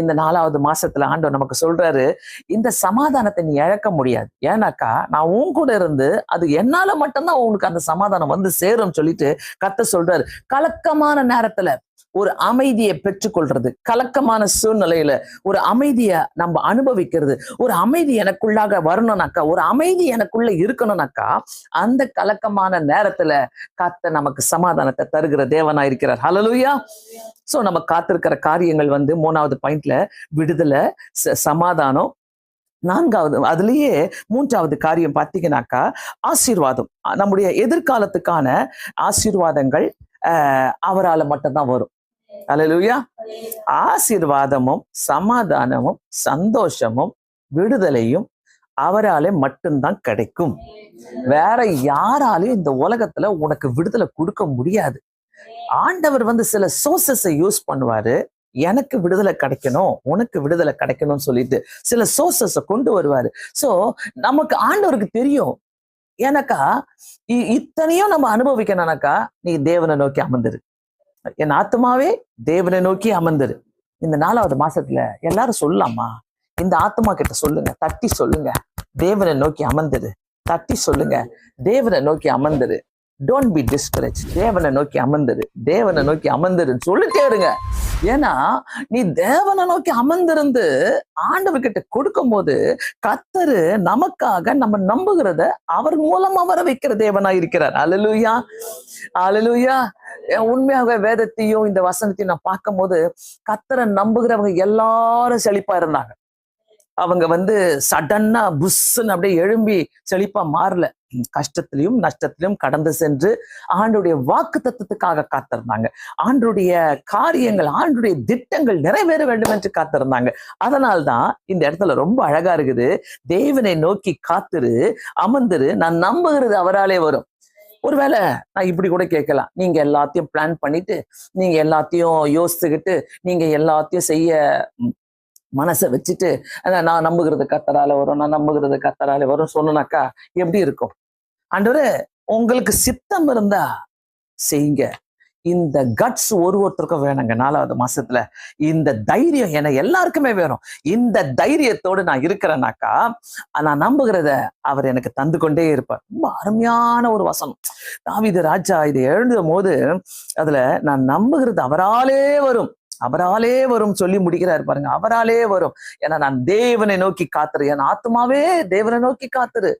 இந்த 4வது மாசத்துல ஆண்டவர் நமக்கு சொல்றாரு, இந்த சமாதானத்தை நீ இழக்க முடியாது. ஏன்னாக்கா நான் உன் கூட இருந்து அது என்னால மட்டும்தான் உனக்கு அந்த சமாதானம் வந்து சேரும் சொல்லிட்டு கர்த்தர் சொல்றாரு. கலக்கமான நேரத்துல ஒரு அமைதியை பெற்றுக்கொள்றது, கலக்கமான சூழ்நிலையில ஒரு அமைதியை நம்ம அனுபவிக்கிறது, ஒரு அமைதி எனக்குள்ளாக வரணும்னாக்கா, ஒரு அமைதி எனக்குள்ள இருக்கணும்னாக்கா, அந்த கலக்கமான நேரத்துல கர்த்தர் நமக்கு சமாதானத்தை தருகிற தேவனா இருக்கிறார். ஹல்லேலூயா. சோ நம்ம காத்திருக்கிற காரியங்கள் வந்து 3வது பாயிண்ட்ல விடுதலை, சமாதானம். 4வது அதுலயே 3வது காரியம் பார்த்தீங்கன்னாக்கா ஆசீர்வாதம். நம்முடைய எதிர்காலத்துக்கான ஆசீர்வாதங்கள் அவரால மட்டும்தான் வரும். அல்லேலூயா. ஆசீர்வாதமும் சமாதானமும் சந்தோஷமும் விடுதலையும் அவராலே மட்டும்தான் கிடைக்கும். வேற யாராலையும் இந்த உலகத்துல உனக்கு விடுதலை கொடுக்க முடியாது. ஆண்டவர் வந்து சில சோர்சஸை யூஸ் பண்ணுவாரு. எனக்கு விடுதலை கிடைக்கணும், உனக்கு விடுதலை கிடைக்கணும்னு சொல்லிட்டு சில சோர்சஸை கொண்டு வருவாரு. சோ நமக்கு ஆண்டவருக்கு தெரியும். ஏன்னாக்கா இத்தனையும் நம்ம அனுபவிக்கணும்னாக்கா நீ தேவனை நோக்கி அமர்ந்துரு. என் ஆத்மாவே தேவனை நோக்கி அமர்ந்துரு. இந்த 4வது மாசத்துல எல்லாரும் சொல்லலாமா? இந்த ஆத்மா கிட்ட சொல்லுங்க, தட்டி சொல்லுங்க, தேவனை நோக்கி அமர்ந்துரு. தட்டி சொல்லுங்க, தேவனை நோக்கி அமர்ந்துரு. Don't be discourage. தேவனை நோக்கி அமர்ந்துரு, தேவனை நோக்கி அமர்ந்துருன்னு சொல்லிட்டே இருங்க. ஏன்னா நீ தேவனை நோக்கி அமர்ந்திருந்து ஆண்டவர்கிட்ட கொடுக்கும் போது கர்த்தர் நமக்காக நம்ம நம்புகிறத அவர் மூலமா வர வைக்கிற தேவனா இருக்கிறார். அல்லேலூயா, அல்லேலூயா. உண்மையாக வேதத்தையும் இந்த வசனத்தையும் நான் பார்க்கும் போது கர்த்தரை நம்புகிறவங்க எல்லாரும் செழிப்பா இருந்தாங்க. அவங்க வந்து சடன்னா புஷ்ன்னு அப்படியே எழும்பி செழிப்பா மாறல. கஷ்டத்திலையும் நஷ்டத்திலையும் கடந்து சென்று ஆண்டுடைய வாக்கு தத்துவத்துக்காக காத்திருந்தாங்க. ஆண்டுடைய காரியங்கள், ஆண்டுடைய திட்டங்கள் நிறைவேற வேண்டும் என்று காத்திருந்தாங்க. அதனால்தான் இந்த இடத்துல ரொம்ப அழகா இருக்குது. தேவனை நோக்கி காத்திரு, அமர்ந்துரு, நான் நம்புகிறது அவராலே வரும். ஒருவேளை நான் இப்படி கூட கேட்கலாம், நீங்க எல்லாத்தையும் பிளான் பண்ணிட்டு, நீங்க எல்லாத்தையும் யோசிச்சுக்கிட்டு, நீங்க எல்லாத்தையும் செய்ய மனசை வச்சுட்டு நான் நம்புகிறது கர்த்தரால வரும், நான் நம்புகிறது கர்த்தரால வரும் சொன்னாக்கா எப்படி இருக்கும்? ஆண்டவரே உங்களுக்கு சித்தம் இருந்தா செய்யுங்க. இந்த கட்ஸ் ஒருத்தருக்கும் வேணுங்க. 4வது மாசத்துல இந்த தைரியம் என எல்லாருக்குமே வேணும். இந்த தைரியத்தோடு நான் இருக்கிறேனாக்கா நான் நம்புகிறத அவர் எனக்கு தந்து கொண்டே இருப்பார். ரொம்ப அருமையான ஒரு வசனம். தாவீது ராஜா இதை எழுதும் போது அதுல நான் நம்புகிறது அவராலே வரும், அவராலே வரும் சொல்லி முடிக்கிறாரு பாருங்க. அவராலே வரும். ஏன்னா நான் தேவனை நோக்கி காத்துரு, என் ஆத்மாவே தேவனை நோக்கி காத்துரு.